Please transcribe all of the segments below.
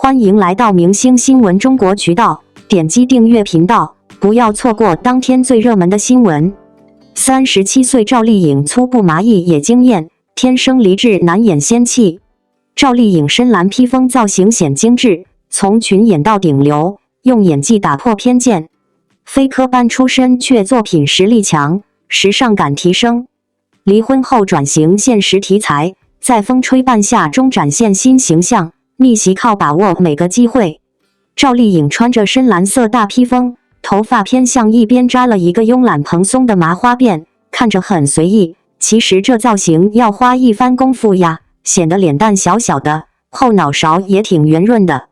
欢迎来到明星新闻中国渠道，点击订阅频道，不要错过当天最热门的新闻。37岁赵丽颖粗布麻衣也惊艳，天生丽质难掩仙气。赵丽颖深蓝披风造型显精致，从群演到顶流，用演技打破偏见。非科班出身却作品实力强，时尚感提升。离婚后转型现实题材，在风吹半夏中展现新形象，逆袭靠把握每个机会。赵丽颖穿着深蓝色大披风，头发偏向一边扎了一个慵懒蓬松的麻花辫，看着很随意。其实这造型要花一番功夫呀，显得脸蛋小小的，后脑勺也挺圆润的。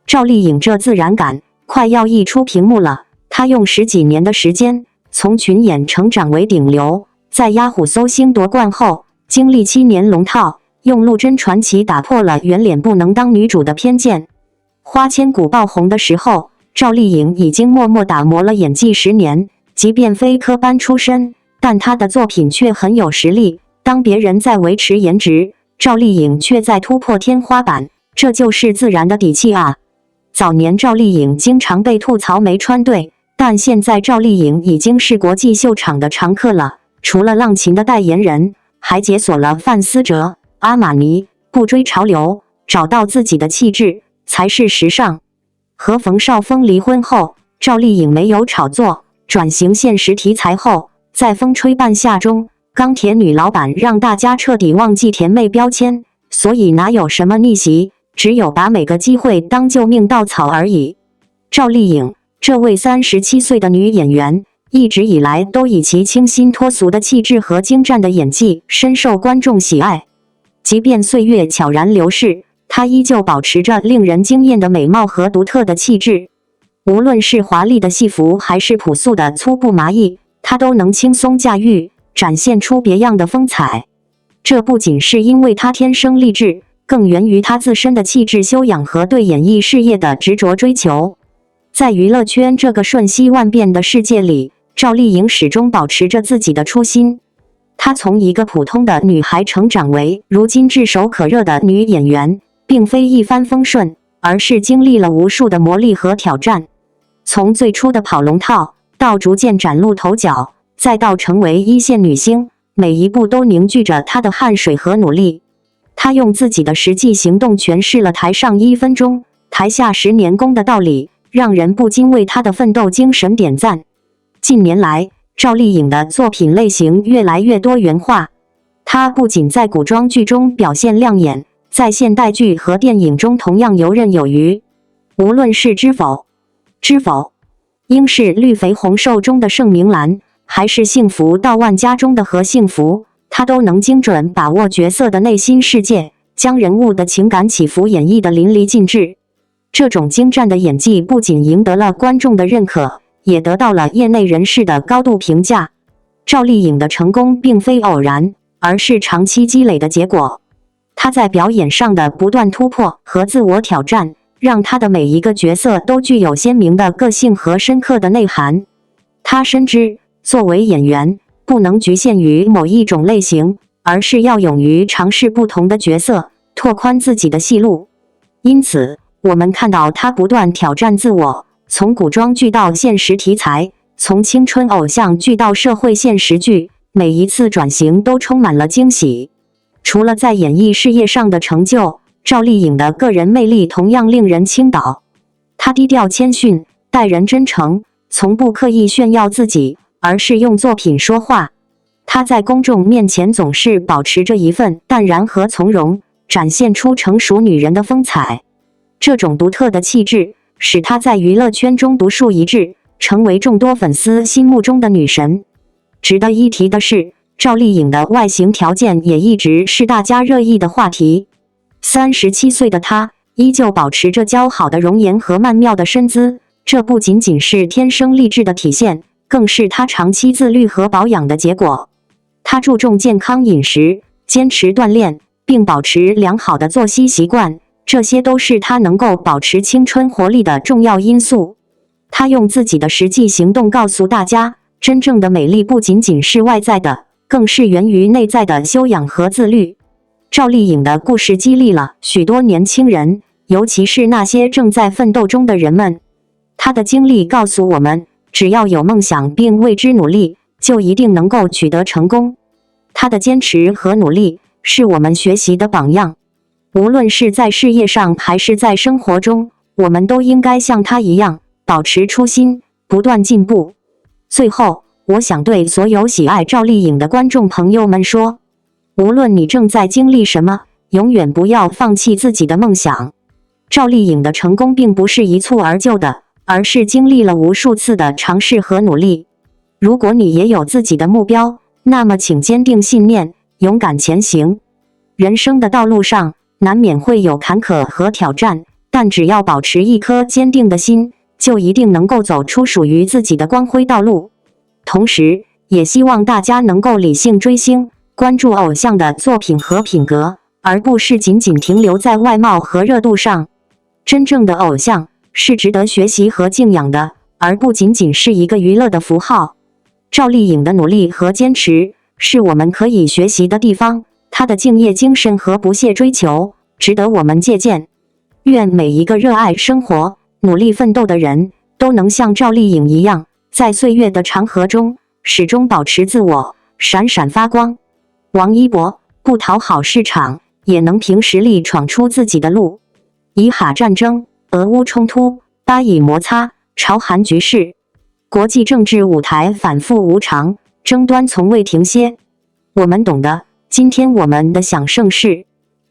赵丽颖这自然感快要溢出屏幕了，她用10几年的时间，从群演成长为顶流，在压虎搜星夺冠后，经历7年龙套，用《陆贞传奇》打破了圆脸不能当女主的偏见。花千骨爆红的时候，赵丽颖已经默默打磨了演技10年，即便非科班出身，但她的作品却很有实力。当别人在维持颜值，赵丽颖却在突破天花板，这就是自然的底气啊！早年赵丽颖经常被吐槽没穿对，但现在赵丽颖已经是国际秀场的常客了。除了浪琴的代言人，还解锁了范思哲、阿玛尼，不追潮流，找到自己的气质才是时尚。和冯绍峰离婚后，赵丽颖没有炒作，转型现实题材后，在风吹半夏中，钢铁女老板让大家彻底忘记甜妹标签，所以哪有什么逆袭，只有把每个机会当救命稻草而已。赵丽颖这位37岁的女演员，一直以来都以其清新脱俗的气质和精湛的演技深受观众喜爱。即便岁月悄然流逝，她依旧保持着令人惊艳的美貌和独特的气质。无论是华丽的戏服还是朴素的粗布麻衣，她都能轻松驾驭，展现出别样的风采。这不仅是因为她天生丽质，更源于她自身的气质修养和对演艺事业的执着追求。在娱乐圈这个瞬息万变的世界里，赵丽颖始终保持着自己的初心。她从一个普通的女孩成长为如今炙手可热的女演员，并非一帆风顺，而是经历了无数的磨砺和挑战。从最初的跑龙套，到逐渐崭露头角，再到成为一线女星，每一步都凝聚着她的汗水和努力。她用自己的实际行动诠释了台上1分钟，台下10年功的道理，让人不禁为她的奋斗精神点赞。近年来，赵丽颖的作品类型越来越多元化。她不仅在古装剧中表现亮眼，在现代剧和电影中同样游刃有余。无论是知否、应是绿肥红瘦中的盛明兰，还是幸福到万家中的何幸福，她都能精准把握角色的内心世界，将人物的情感起伏演绎得淋漓尽致。这种精湛的演技不仅赢得了观众的认可，也得到了业内人士的高度评价。赵丽颖的成功并非偶然，而是长期积累的结果。她在表演上的不断突破和自我挑战，让她的每一个角色都具有鲜明的个性和深刻的内涵。她深知，作为演员，不能局限于某一种类型，而是要勇于尝试不同的角色，拓宽自己的戏路。因此，我们看到她不断挑战自我，从古装剧到现实题材，从青春偶像剧到社会现实剧，每一次转型都充满了惊喜。除了在演艺事业上的成就，赵丽颖的个人魅力同样令人倾倒。她低调谦逊，待人真诚，从不刻意炫耀自己，而是用作品说话。她在公众面前总是保持着一份淡然和从容，展现出成熟女人的风采。这种独特的气质，使她在娱乐圈中独树一帜，成为众多粉丝心目中的女神。值得一提的是，赵丽颖的外形条件也一直是大家热议的话题。37岁的她，依旧保持着姣好的容颜和曼妙的身姿，这不仅仅是天生丽质的体现，更是她长期自律和保养的结果。她注重健康饮食，坚持锻炼，并保持良好的作息习惯，这些都是她能够保持青春活力的重要因素。她用自己的实际行动告诉大家，真正的美丽不仅仅是外在的，更是源于内在的修养和自律。赵丽颖的故事激励了许多年轻人，尤其是那些正在奋斗中的人们。他的经历告诉我们，只要有梦想并为之努力，就一定能够取得成功。他的坚持和努力是我们学习的榜样。无论是在事业上还是在生活中，我们都应该像他一样，保持初心，不断进步。最后，我想对所有喜爱赵丽颖的观众朋友们说，无论你正在经历什么，永远不要放弃自己的梦想。赵丽颖的成功并不是一蹴而就的，而是经历了无数次的尝试和努力。如果你也有自己的目标，那么请坚定信念，勇敢前行。人生的道路上难免会有坎坷和挑战，但只要保持一颗坚定的心，就一定能够走出属于自己的光辉道路。同时，也希望大家能够理性追星，关注偶像的作品和品格，而不是仅仅停留在外貌和热度上。真正的偶像是值得学习和敬仰的，而不仅仅是一个娱乐的符号。赵丽颖的努力和坚持是我们可以学习的地方，她的敬业精神和不懈追求值得我们借鉴。愿每一个热爱生活、努力奋斗的人都能像赵丽颖一样，在岁月的长河中始终保持自我，闪闪发光。王一博不讨好市场，也能凭实力闯出自己的路。以哈战争、俄乌冲突、巴以摩擦、朝韩局势，国际政治舞台反复无常，争端从未停歇。我们懂得，今天我们的享盛世，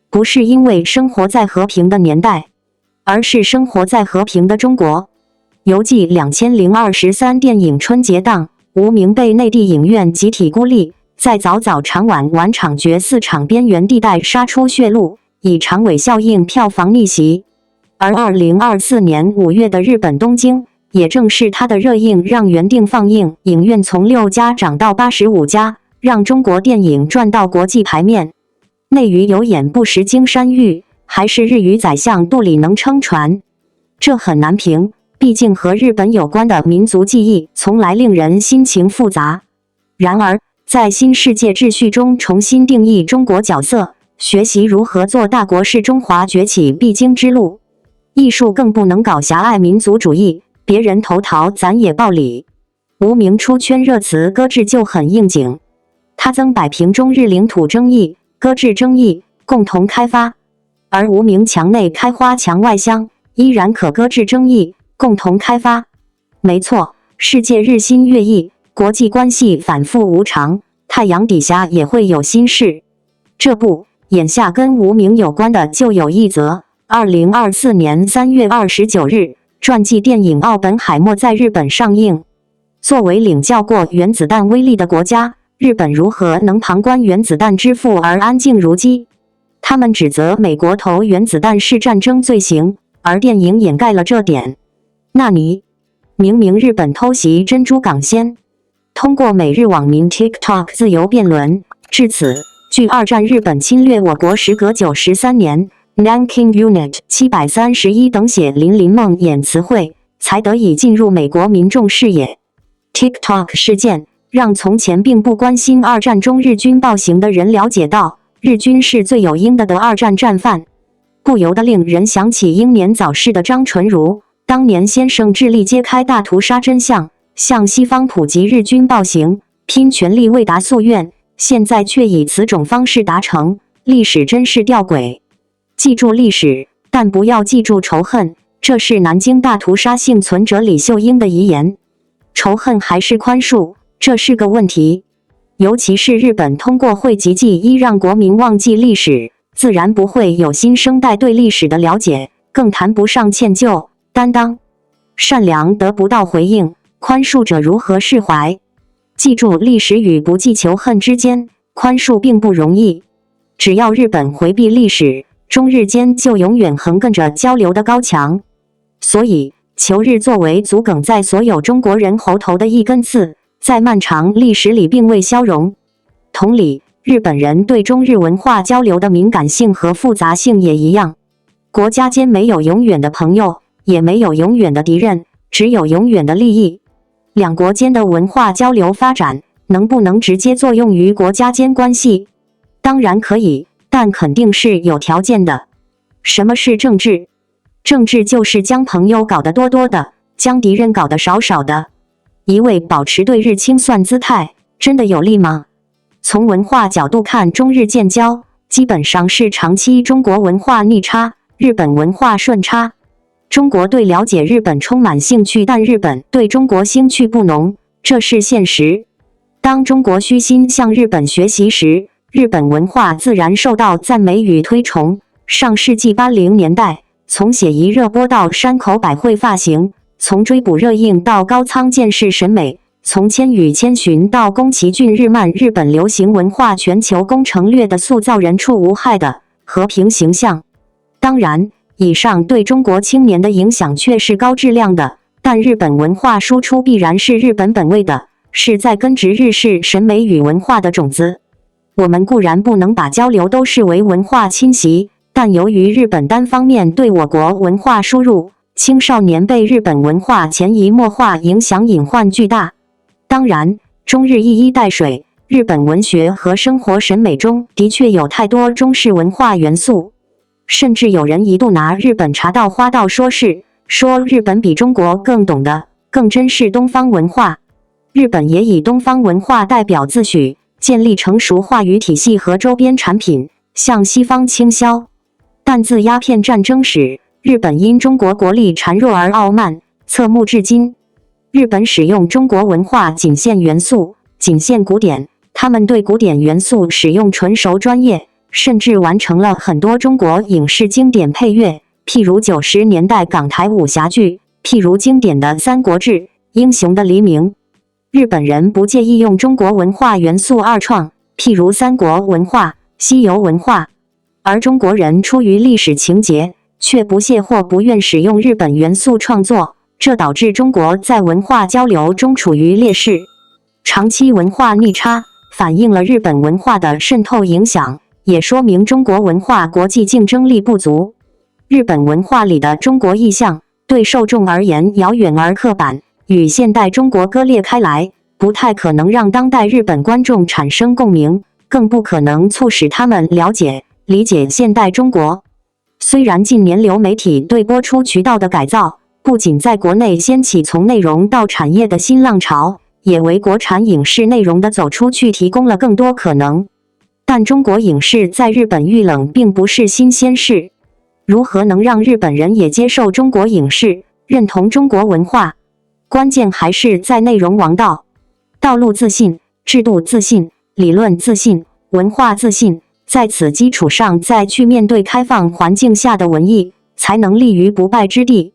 不是因为生活在和平的年代，而是生活在和平的中国。犹记2023电影春节档，无名被内地影院集体孤立，在早早场晚晚场决4场边缘地带杀出血路，以长尾效应票房逆袭。而2024年5月的日本东京，也正是它的热映，让原定放映影院从6家涨到85家，让中国电影赚到国际牌面。内娱有演不识金山玉，还是日语宰相肚里能撑船？这很难评，毕竟和日本有关的民族记忆从来令人心情复杂。然而，在新世界秩序中重新定义中国角色，学习如何做大国是中华崛起必经之路。艺术更不能搞狭隘民族主义，别人投桃咱也报李。无名出圈热词搁置就很应景，他曾摆平中日领土争议、搁置争议，共同开发。而无名墙内开花墙外香，依然可搁置争议，共同开发。没错，世界日新月异，国际关系反复无常，太阳底下也会有新事。这不，眼下跟无名有关的就有一则：2024年3月29日，传记电影《奥本海默》在日本上映。作为领教过原子弹威力的国家，日本如何能旁观原子弹之父而安静如鸡？他们指责美国投原子弹是战争罪行，而电影掩盖了这点。纳尼？明明日本偷袭珍珠港先。通过美日网民 TikTok 自由辩论，至此，距二战日本侵略我国时隔93年 ，Nanking Unit 731等血淋淋梦魇词汇才得以进入美国民众视野。TikTok 事件让从前并不关心二战中日军暴行的人了解到，日军是罪有应得的二战战犯，不由得令人想起英年早逝的张纯如。当年先生致力揭开大屠杀真相，向西方普及日军暴行，拼全力为达夙愿，现在却以此种方式达成，历史真是吊诡。记住历史，但不要记住仇恨，这是南京大屠杀幸存者李秀英的遗言。仇恨还是宽恕，这是个问题。尤其是日本通过汇集记忆让国民忘记历史，自然不会有新生代对历史的了解，更谈不上歉疚、担当。善良得不到回应，宽恕者如何释怀？记住历史与不计仇恨之间，宽恕并不容易。只要日本回避历史，中日间就永远横亘着交流的高墙。所以，求日作为足梗在所有中国人喉头的一根刺，在漫长历史里并未消融。同理，日本人对中日文化交流的敏感性和复杂性也一样。国家间没有永远的朋友，也没有永远的敌人，只有永远的利益。两国间的文化交流发展，能不能直接作用于国家间关系？当然可以，但肯定是有条件的。什么是政治？政治就是将朋友搞得多多的，将敌人搞得少少的。一味保持对日清算姿态，真的有利吗？从文化角度看，中日建交基本上是长期中国文化逆差，日本文化顺差。中国对了解日本充满兴趣，但日本对中国兴趣不浓，这是现实。当中国虚心向日本学习时，日本文化自然受到赞美与推崇。上世纪80年代，从写意热播到山口百惠发型，从追捕热映到高仓健式审美，从千与千寻到宫崎骏日漫，日本流行文化全球攻城略地塑造人畜无害的和平形象。当然，以上对中国青年的影响却是高质量的，但日本文化输出必然是日本本位的，是在根植日式审美与文化的种子。我们固然不能把交流都视为文化侵袭，但由于日本单方面对我国文化输入，青少年被日本文化潜移默化影响隐患巨大。当然，中日一衣带水，日本文学和生活审美中的确有太多中式文化元素，甚至有人一度拿日本茶道花道说事，说日本比中国更懂得、更珍视东方文化。日本也以东方文化代表自诩，建立成熟话语体系和周边产品，向西方倾销。但自鸦片战争始，日本因中国国力孱弱而傲慢，侧目至今。日本使用中国文化仅限元素，仅限古典，他们对古典元素使用纯熟专业，甚至完成了很多中国影视经典配乐，譬如90年代港台武侠剧，譬如经典的《三国志》《英雄的黎明》。日本人不介意用中国文化元素二创，譬如三国文化、西游文化，而中国人出于历史情结，却不屑或不愿使用日本元素创作，这导致中国在文化交流中处于劣势。长期文化逆差，反映了日本文化的渗透影响，也说明中国文化国际竞争力不足。日本文化里的中国意象，对受众而言遥远而刻板，与现代中国割裂开来，不太可能让当代日本观众产生共鸣，更不可能促使他们了解、理解现代中国。虽然近年流媒体对播出渠道的改造，不仅在国内掀起从内容到产业的新浪潮，也为国产影视内容的走出去提供了更多可能。但中国影视在日本遇冷并不是新鲜事。如何能让日本人也接受中国影视，认同中国文化？关键还是在内容王道。道路自信、制度自信、理论自信、文化自信，在此基础上再去面对开放环境下的文艺，才能立于不败之地。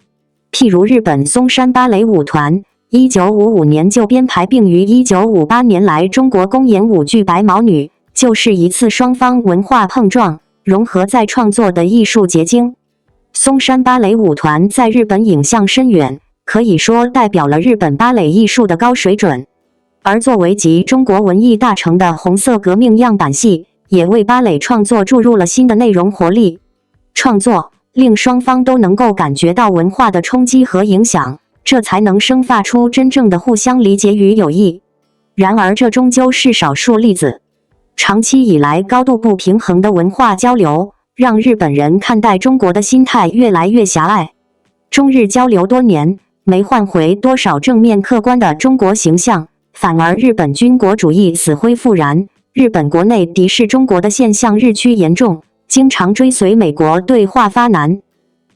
譬如日本松山芭蕾舞团，1955年就编排并于1958年来中国公演舞剧《白毛女》，就是一次双方文化碰撞、融合再创作的艺术结晶。松山芭蕾舞团在日本影向深远，可以说代表了日本芭蕾艺术的高水准。而作为集中国文艺大成的红色革命样板戏，也为芭蕾创作注入了新的内容活力。创作令双方都能够感觉到文化的冲击和影响，这才能生发出真正的互相理解与友谊。然而这终究是少数例子。长期以来高度不平衡的文化交流，让日本人看待中国的心态越来越狭隘。中日交流多年，没换回多少正面客观的中国形象，反而日本军国主义死灰复燃，日本国内敌视中国的现象日趋严重，经常追随美国对华发难。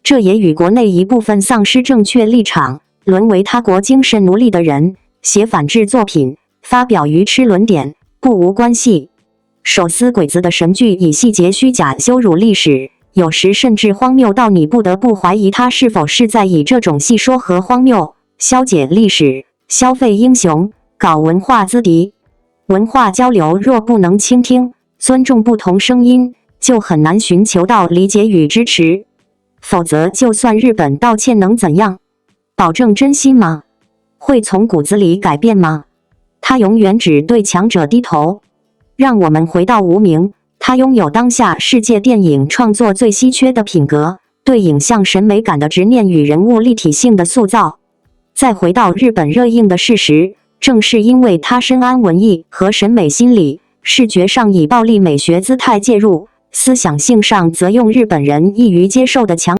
这也与国内一部分丧失正确立场，沦为他国精神奴隶的人写反制作品，发表愚痴论点不无关系。手撕鬼子的神剧以细节虚假羞辱历史，有时甚至荒谬到你不得不怀疑他是否是在以这种戏说和荒谬消解历史、消费英雄、搞文化资敌。文化交流若不能倾听、尊重不同声音，就很难寻求到理解与支持。否则就算日本道歉能怎样？保证真心吗？会从骨子里改变吗？他永远只对强者低头。让我们回到无名，他拥有当下世界电影创作最稀缺的品格，对影像审美感的执念与人物立体性的塑造。再回到日本热映的事实，正是因为他深谙文艺和审美心理，视觉上以暴力美学姿态介入，思想性上则用日本人易于接受的强